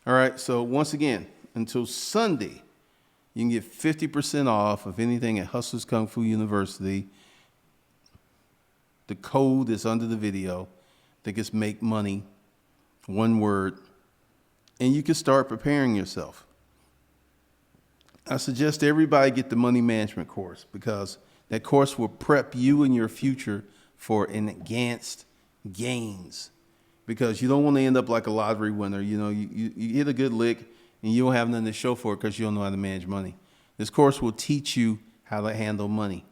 All right, so once again, until Sunday, you can get 50% off of anything at Hustlers Kung Fu University. The code is under the video. I think it's make money, one word, and you can start preparing yourself. I suggest everybody get the money management course, because that course will prep you in your future for enhanced gains, because you don't want to end up like a lottery winner. You hit a good lick and you don't have nothing to show for it because you don't know how to manage money. This course will teach you how to handle money.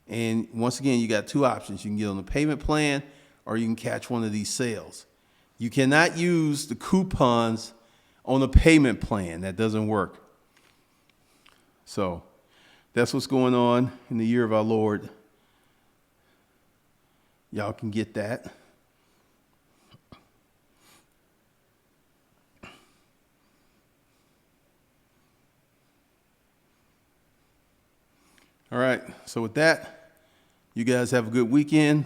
And once again, you got two options. You can get on the payment plan, or you can catch one of these sales. You cannot use the coupons on a payment plan. That doesn't work. So that's what's going on in the year of our Lord. Y'all can get that. All right. So with that, you guys have a good weekend.